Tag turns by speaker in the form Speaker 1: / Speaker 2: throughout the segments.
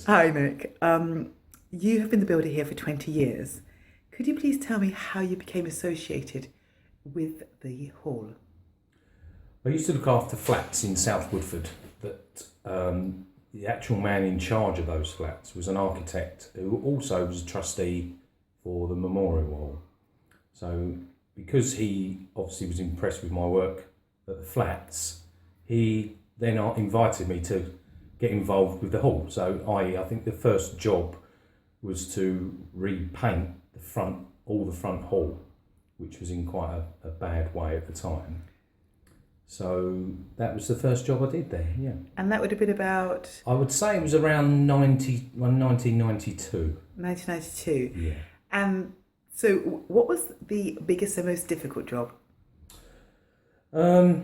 Speaker 1: Yes.
Speaker 2: Hi, Nick. You have been the builder here for 20 years. Could you please tell me how you became associated with the hall?
Speaker 1: I used to look after flats in South Woodford, but the actual man in charge of those flats was an architect who also was a trustee for the Memorial Hall. So because he obviously was impressed with my work at the flats, he then invited me to get involved with the hall. So I think the first job was to repaint all the front hall, which was in quite a bad way at the time. So that was the first job I did there, yeah.
Speaker 2: And that would have been about
Speaker 1: I would say it was around 1992.
Speaker 2: 1992.
Speaker 1: Yeah.
Speaker 2: And so, what was the biggest and most difficult job?
Speaker 1: The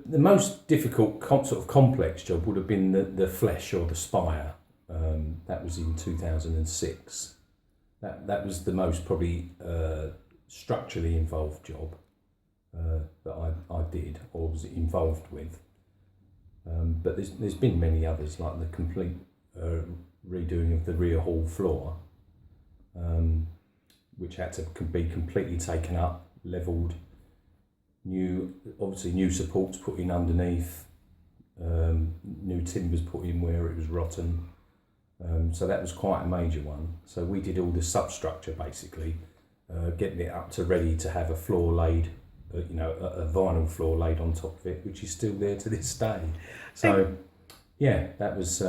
Speaker 1: most difficult sort of complex job would have been the flesh or the spire. That was in 2006. That was the most probably structurally involved job that I did or was involved with. But there's been many others, like the complete redoing of the rear hall floor, which had to be completely taken up, levelled, new supports put in underneath, new timbers put in where it was rotten. So that was quite a major one. So we did all the substructure basically, getting it up to ready to have a floor laid, a vinyl floor laid on top of it, which is still there to this day. So yeah, that was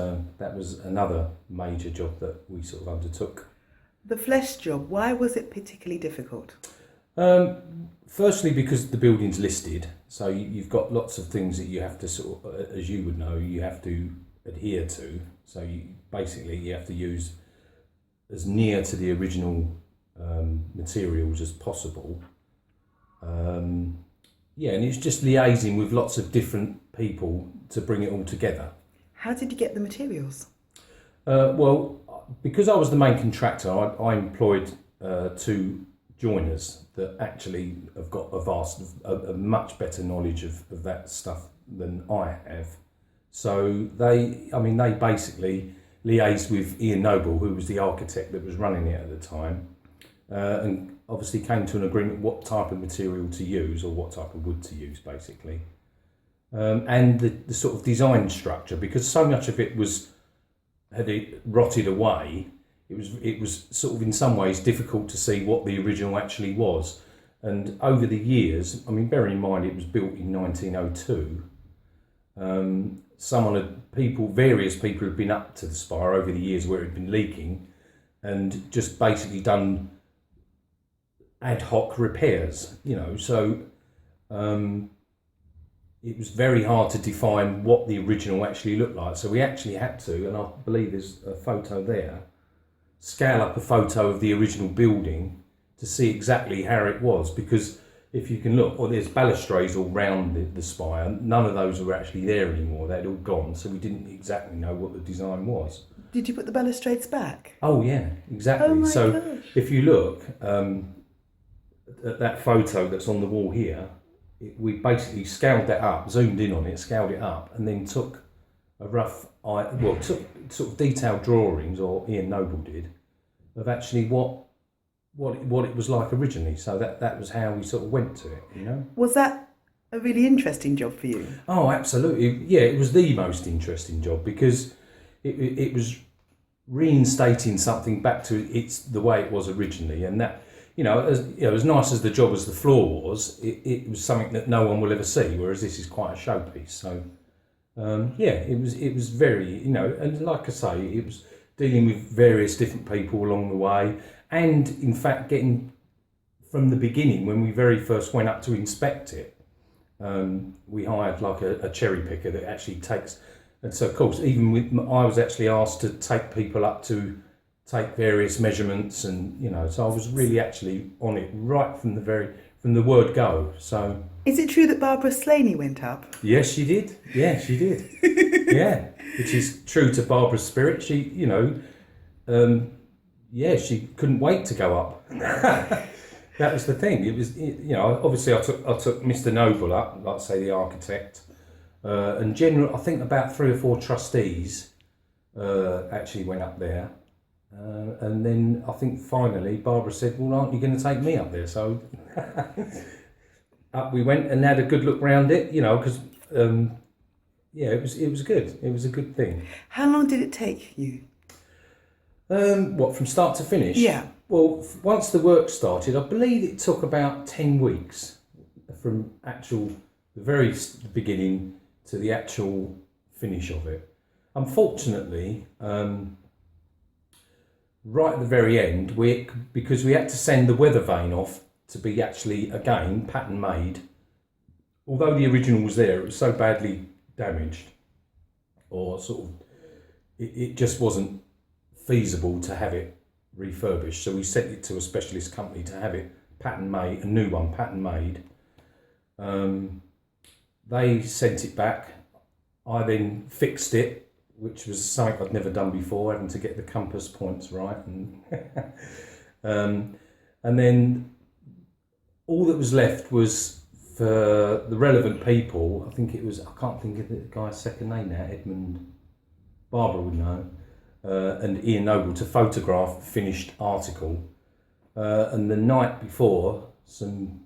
Speaker 1: another major job that we sort of undertook.
Speaker 2: The flesh job, why was it particularly difficult?
Speaker 1: Firstly, because the building's listed, so you've got lots of things that you have to sort of, as you would know, you have to adhere to. So you have to use as near to the original materials as possible. And it's just liaising with lots of different people to bring it all together.
Speaker 2: How did you get the materials?
Speaker 1: Well, because I was the main contractor, I employed two joiners that actually have got a much better knowledge of that stuff than I have. So they basically liaised with Ian Noble, who was the architect that was running it at the time, and obviously came to an agreement what type of material to use or what type of wood to use, basically, and the sort of design structure, because so much of it had rotted away. It was sort of in some ways difficult to see what the original actually was. And over the years, bearing in mind it was built in 1902, various people had been up to the spire over the years where it had been leaking and just basically done ad hoc repairs, so it was very hard to define what the original actually looked like. So we actually had to, and I believe there's a photo there, scale up a photo of the original building to see exactly how it was, because if you can look, there's balustrades all round the spire. None of those were actually there anymore. They'd all gone, so we didn't exactly know what the design was.
Speaker 2: Did you put the balustrades back?
Speaker 1: Oh yeah, exactly.
Speaker 2: Oh my
Speaker 1: so
Speaker 2: gosh.
Speaker 1: If you look at that photo that's on the wall here, we basically scaled that up, zoomed in on it, scaled it up, and then took a took sort of detailed drawings, or Ian Noble did, of actually what it was like originally. So that was how we sort of went to it,
Speaker 2: Was that a really interesting job for you?
Speaker 1: Oh, absolutely. Yeah, it was the most interesting job, because it was reinstating something back to the way it was originally, and that, as nice as the job as the floor was, it was something that no one will ever see, whereas this is quite a showpiece. So it was very, and like I say, it was dealing with various different people along the way, and in fact getting from the beginning, when we very first went up to inspect it, we hired like a cherry picker that actually takes, and so of course I was actually asked to take people up to take various measurements, and so I was really actually on it right from the word go. So
Speaker 2: is it true that Barbara Slaney went up?
Speaker 1: Yes, she did. Yeah, she did. Yeah, which is true to Barbara's spirit. She, she couldn't wait to go up. That was the thing. It was, obviously I took Mr. Noble up, like I say, the architect, and I think about 3 or 4 trustees actually went up there. And then I think finally Barbara said, well, aren't you going to take me up there? So up we went and had a good look round it, because it was good. It was a good thing.
Speaker 2: How long did it take you?
Speaker 1: What, from start to finish?
Speaker 2: Yeah.
Speaker 1: Well, once the work started, I believe it took about 10 weeks from the very beginning to the actual finish of it. Unfortunately, right at the very end, because we had to send the weather vane off to be actually, again, pattern made. Although the original was there, it was so badly damaged, or sort of, it just wasn't feasible to have it refurbished. So we sent it to a specialist company to have it pattern made, a new one pattern made. They sent it back. I then fixed it, which was something I'd never done before, having to get the compass points right, and then all that was left was for the relevant people. I think it was, I can't think of the guy's second name now, Edmund, Barbara would know, and Ian Noble, to photograph the finished article. And the night before, some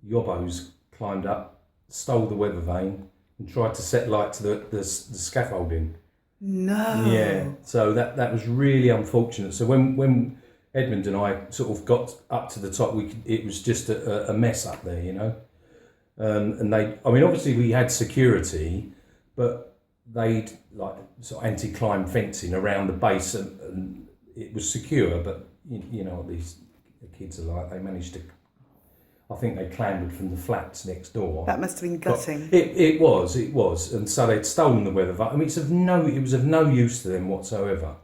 Speaker 1: yobbos climbed up, stole the weather vane, and tried to set light to the scaffolding.
Speaker 2: No.
Speaker 1: Yeah, so that was really unfortunate. So when Edmund and I sort of got up to the top, it was just a mess up there, and obviously we had security, but they'd like sort of anti-climb fencing around the base, and it was secure, but you know what these kids are like. They managed to, I think they clambered from the flats next door.
Speaker 2: That must have been gutting.
Speaker 1: It was, and so they'd stolen the weather vane. I mean, it was of no use to them whatsoever.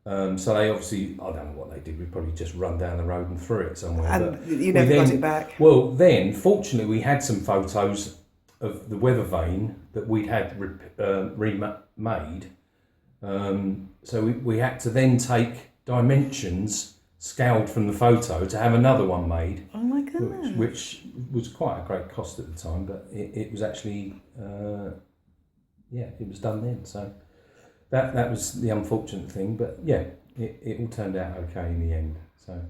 Speaker 1: So they obviously, I don't know what they did. We probably just run down the road and threw it somewhere.
Speaker 2: And
Speaker 1: but
Speaker 2: you never got it back.
Speaker 1: Well, then fortunately we had some photos of the weather vane that we'd had remade. So we had to then take dimensions scaled from the photo to have another one made.
Speaker 2: Oh my goodness.
Speaker 1: Which was quite a great cost at the time, but it was actually, it was done then. So that was the unfortunate thing, but yeah, it all turned out okay in the end. So